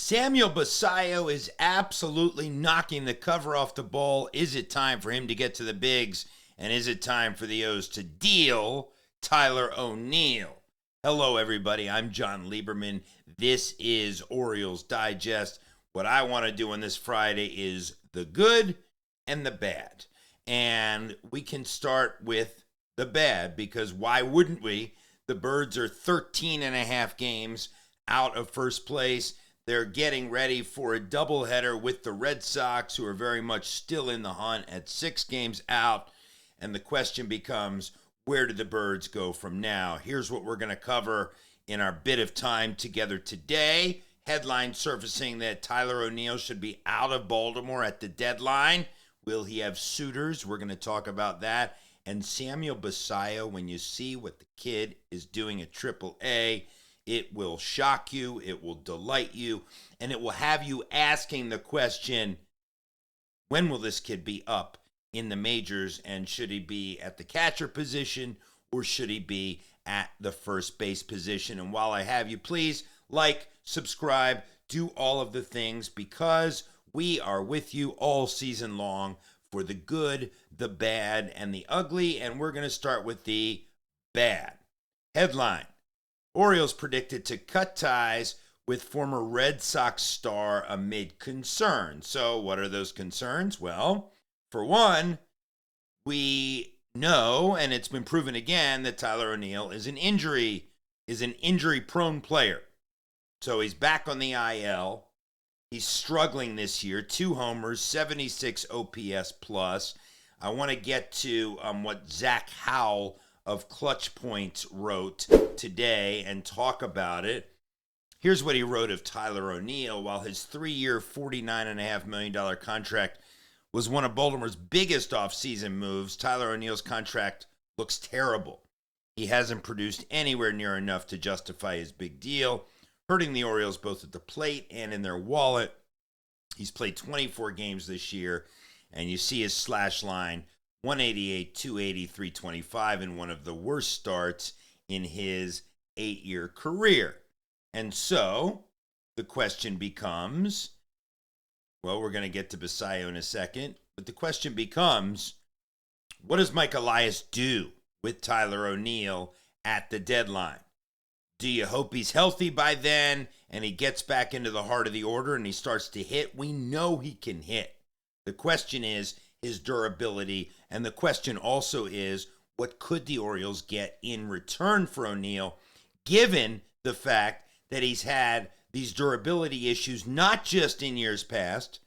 Samuel Basallo is absolutely knocking the cover off the ball. Is it time for him to get to the bigs? And is it time for the O's to deal Tyler ONeal? Hello, everybody. I'm Jon Leiberman. This is Orioles Digest. What I want to do on this Friday is the good and the bad. And we can start with the bad because why wouldn't we? The Birds are 13 and a half games out of first place. They're getting ready for a doubleheader with the Red Sox, who are very much still in the hunt at 6 games out. And the question becomes, where do the Birds go from now? Here's what we're going to cover in our bit of time together today. Headline surfacing that Tyler ONeal should be out of Baltimore at the deadline. Will he have suitors? We're going to talk about that. And Samuel Basallo, when you see what the kid is doing at AAA, it will shock you, it will delight you, and it will have you asking the question, when will this kid be up in the majors, and should he be at the catcher position, or should he be at the first base position? And while I have you, please like, subscribe, do all of the things, because we are with you all season long for the good, the bad, and the ugly, and we're going to start with the bad. Headline: Orioles predicted to cut ties with former Red Sox star amid concern. So what are those concerns? Well, for one, we know, and it's been proven again, that Tyler ONeal is an injury-prone player. So he's back on the IL. He's struggling this year. 2 homers, 76 OPS plus. I want to get to what Zach Howe of Clutch Points wrote today and talk about it. Here's what he wrote of Tyler ONeal. While his 3-year, $49.5 million contract was one of Baltimore's biggest offseason moves, Tyler ONeal's contract looks terrible. He hasn't produced anywhere near enough to justify his big deal, hurting the Orioles both at the plate and in their wallet. He's played 24 games this year, and you see his slash line, 188, 280, 325, in one of the worst starts in his 8-year career. And so the question becomes, well, we're going to get to Bisio in a second, but the question becomes, what does Mike Elias do with Tyler ONeal at the deadline? Do you hope he's healthy by then and he gets back into the heart of the order and he starts to hit? We know he can hit. The question is his durability, and the question also is, what could the Orioles get in return for ONeal, given the fact that he's had these durability issues not just in years past,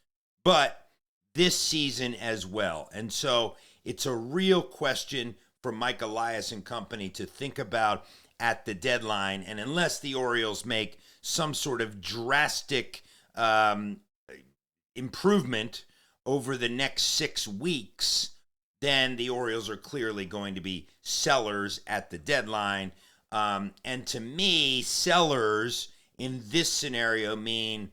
but this season as well. And so it's a real question for Mike Elias and company to think about at the deadline. And unless the Orioles make some sort of drastic improvement over the next 6 weeks, then the Orioles are clearly going to be sellers at the deadline. And to me, sellers in this scenario mean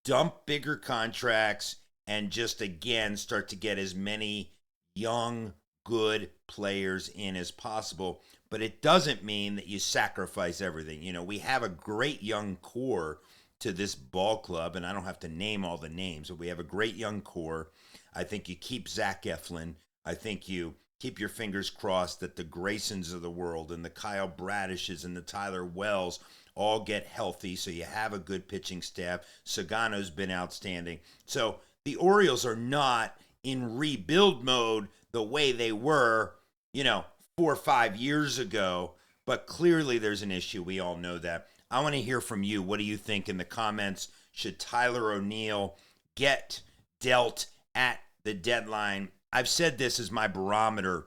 dump bigger contracts and just, again, start to get as many young, good players in as possible. But it doesn't mean that you sacrifice everything. You know, we have a great young core to this ball club, and I don't have to name all the names, but we have a great young core. I think you keep Zach Eflin. I think you keep your fingers crossed that the Graysons of the world and the Kyle Bradishes and the Tyler Wells all get healthy, so you have a good pitching staff. Sagano's been outstanding. So the Orioles are not in rebuild mode the way they were, 4 or 5 years ago, but clearly there's an issue. We all know that. I want to hear from you. What do you think in the comments? Should Tyler ONeal get dealt at the deadline? I've said this as my barometer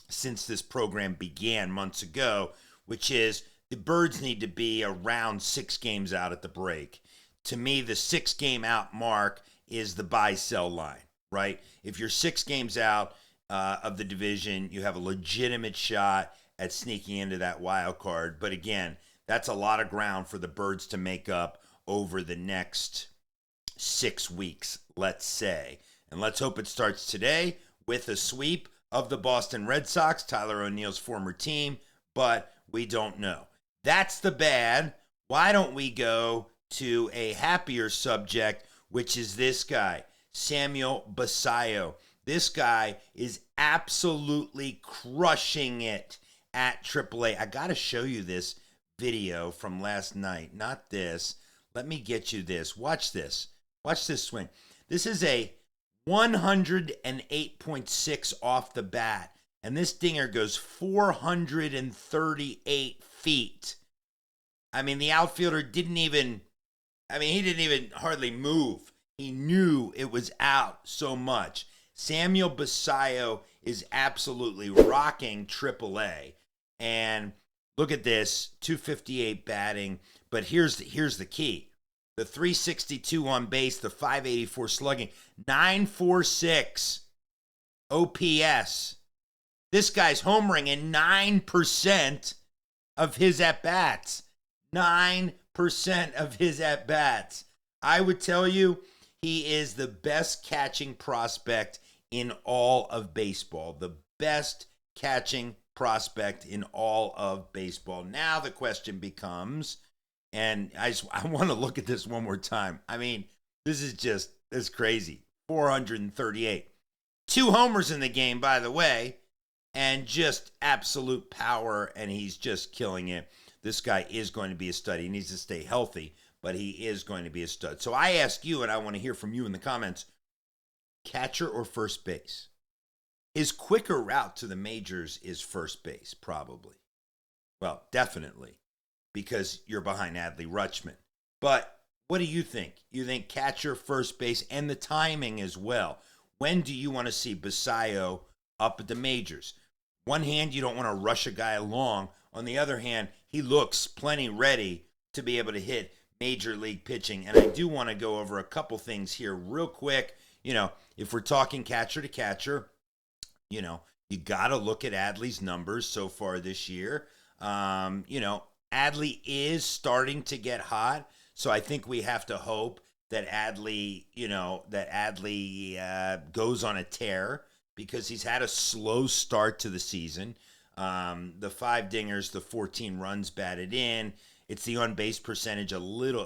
since this program began months ago, which is the Birds need to be around 6 games out at the break. To me, the 6-game out mark is the buy-sell line, right? If you're 6 games out of the division, you have a legitimate shot at sneaking into that wild card. But again, that's a lot of ground for the Birds to make up over the next 6 weeks, let's say. And let's hope it starts today with a sweep of the Boston Red Sox, Tyler ONeal's former team, but we don't know. That's the bad. Why don't we go to a happier subject, which is this guy, Samuel Basallo. This guy is absolutely crushing it at AAA. I got to show you this video from last night. Not this. Let me get you this. Watch this. Watch this swing. This is a 108.6 off the bat. And this dinger goes 438 feet. I mean, the outfielder didn't even hardly move. He knew it was out so much. Samuel Basallo is absolutely rocking AAA. And look at this, 258 batting. But here's the key. The 362 on base, the 584 slugging, 946 OPS. This guy's homering in 9% of his at-bats. 9% of his at-bats. I would tell you, he is the best catching prospect in all of baseball. The best catching prospect in all of baseball. Now the question becomes, and I want to look at this one more time. I mean, this is crazy. 438. 2 homers in the game, by the way, and just absolute power, and he's just killing it. This guy is going to be a stud. He needs to stay healthy, but he is going to be a stud. So I ask you, and I want to hear from you in the comments, catcher or first base? His quicker route to the majors is first base, probably. Well, definitely, because you're behind Adley Rutschman. But what do you think? You think catcher, first base, and the timing as well. When do you want to see Basallo up at the majors? One hand, you don't want to rush a guy along. On the other hand, he looks plenty ready to be able to hit major league pitching. And I do want to go over a couple things here real quick. You know, if we're talking catcher to catcher, you know, you got to look at Adley's numbers so far this year. Adley is starting to get hot. So I think we have to hope that Adley goes on a tear, because he's had a slow start to the season. The 5 dingers, the 14 runs batted in. It's the on-base percentage,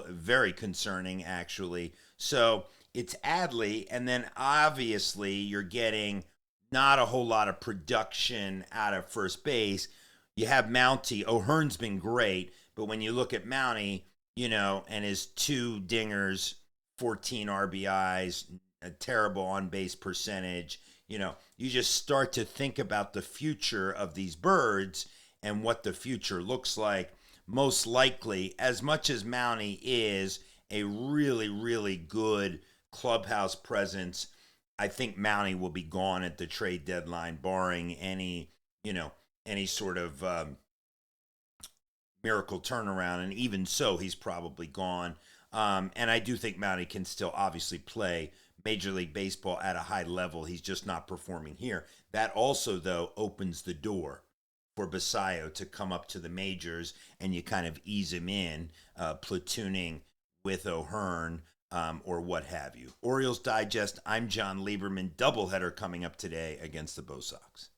very concerning, actually. So it's Adley, and then obviously you're getting not a whole lot of production out of first base. You have Mountie. O'Hearn's been great, but when you look at Mountie, and his 2 dingers, 14 RBIs, a terrible on-base percentage, you just start to think about the future of these birds and what the future looks like. Most likely, as much as Mountie is a really, really good clubhouse presence, I think Mountie will be gone at the trade deadline, barring any sort of miracle turnaround. And even so, he's probably gone. And I do think Mountie can still obviously play Major League Baseball at a high level. He's just not performing here. That also, though, opens the door for Basallo to come up to the majors, and you kind of ease him in, platooning with O'Hearn or what have you. Orioles Digest, I'm Jon Leiberman. Doubleheader coming up today against the Bo Sox.